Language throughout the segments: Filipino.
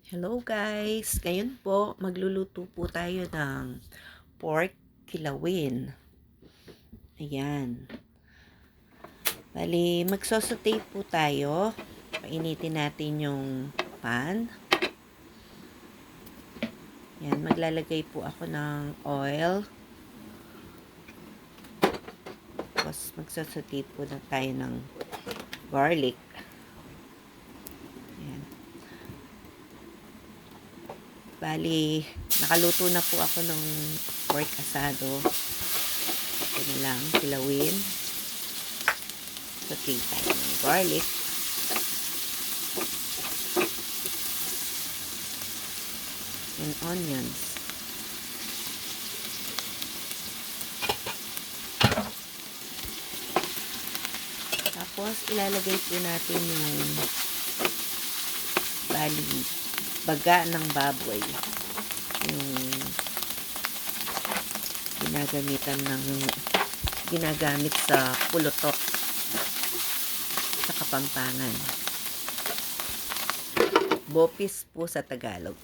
Hello guys! Ngayon po, magluluto po tayo ng pork kilawin. Ayan. Bali, magsosote po tayo. Painitin natin yung pan. Ayan, maglalagay po ako ng oil. Tapos, magsosote po na tayo ng garlic. Ayan. Bali, nakaluto na po ako ng pork asado. Ito na lang, kilawin. Saute tayo ng garlic. And onions. Tapos, ilalagay po natin yung baga ng baboy. Yung ginagamit sa pulutok sa Kapampangan. Bopis po sa Tagalog.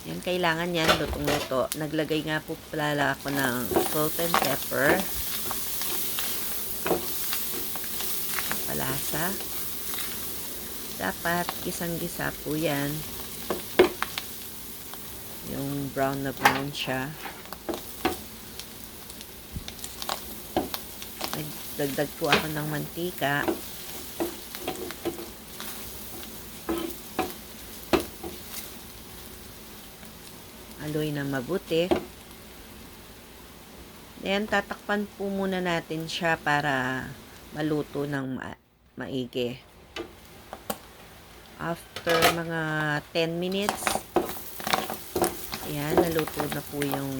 Yan, kailangan yan, lutong-luto. Naglagay nga po pala ako ng salt and pepper. Palasa. Dapat gisang-gisa po yan. Yung brown na brown siya. Nagdagdag po ako ng mantika. Haluin na mabuti. Then, tatakpan po muna natin siya para maluto ng maigi. After mga 10 minutes, ayan, naluto na po yung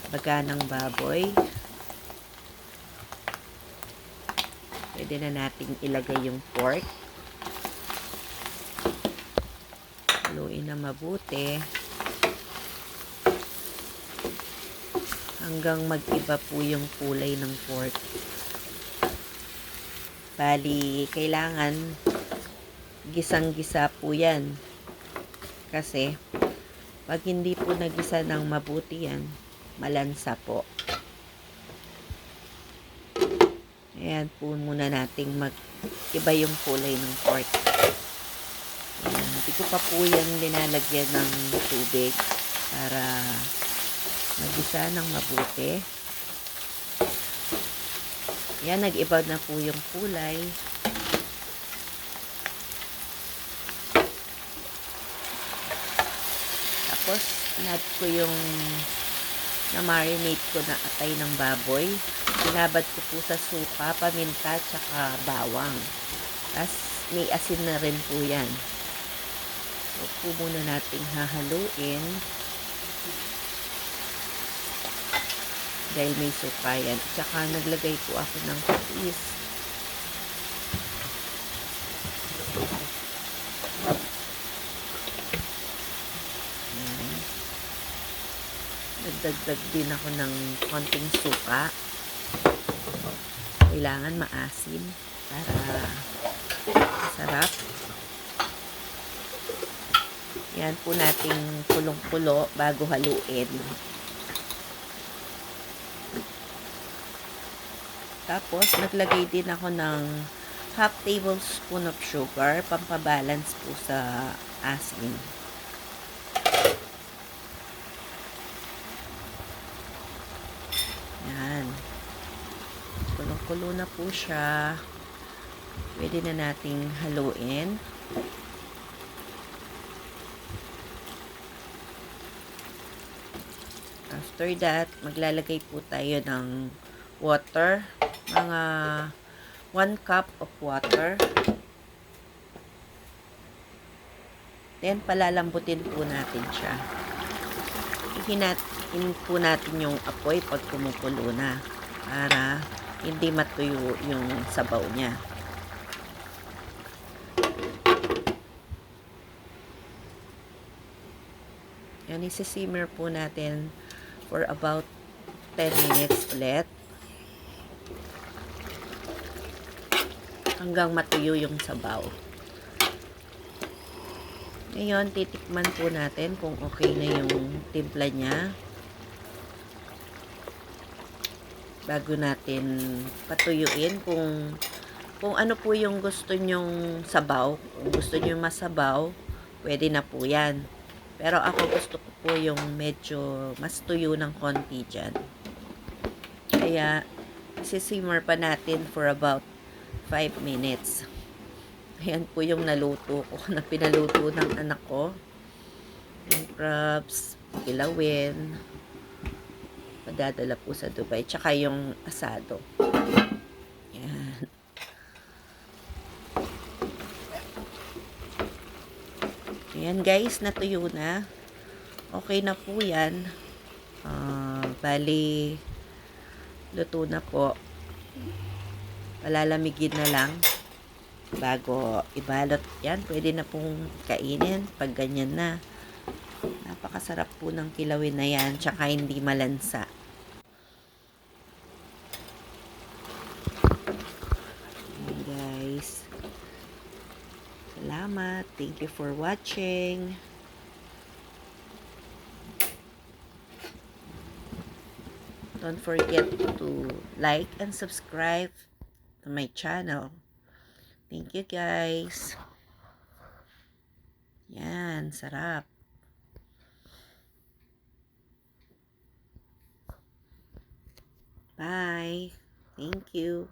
baga ng baboy. Pwede na nating ilagay yung pork. Haluin na mabuti hanggang mag-iba po yung kulay ng pork. Bali, kailangan gisang-gisa po yan. Kasi, pag hindi po nagisa ng mabuti yan, malansa po. Ayan po muna nating mag-iba yung kulay ng pork. Ayan, hindi ko pa po yan linalagyan ng tubig para magisa ng mabuti. Ayan, nag-iba na po yung kulay. Tapos, add ko yung na-marinate ko na atay ng baboy. Binabad ko po sa suka, paminta, tsaka bawang. Tapos, may asin na rin po yan. So, po muna nating hahaluin. Dahil may suka yan. Tsaka, naglagay po ako ng patis. Nagdagdag din ako ng konting suka. Kailangan maasim para masarap. Yan po nating kulong-kulo bago haluin. Tapos, naglagay din ako ng half tablespoon of sugar, pampabalance po sa asin. Yan. Kulong-kulo na po siya. Pwede na nating haluin. After that, maglalagay po tayo ng water. Mga 1 cup of water. Then, palalambutin po natin siya. Hinatin po natin yung apoy pag kumukulo na para hindi matuyo yung sabaw niya. Yan, isi-simmer po natin for about 10 minutes ulit. Hanggang matuyo yung sabaw. Ngayon, titikman po natin kung okay na yung timpla niya. Bago natin patuyuin kung ano po yung gusto nyong sabaw. Kung gusto nyo masabaw, pwede na po yan. Pero ako gusto ko po yung medyo mas tuyo ng konti dyan. Kaya, isisimmer pa natin for about 5 minutes. Ayan po yung naluto ko, na pinaluto ng anak ko. Yung crabs, kilawin, padadala po sa Dubai. Tsaka yung asado. Ayan. Ayan guys, natuyo na. Okay na po yan. Bali, luto na po. Palalamigin na lang bago ibalot yan. Pwede na pong kainin pag ganyan na. Napakasarap po ng kilawin na yan, tsaka hindi malansa. Ayan guys, salamat, thank you for watching. Don't forget to like and subscribe to my channel. Thank you guys. Yan, sarap. Bye. Thank you.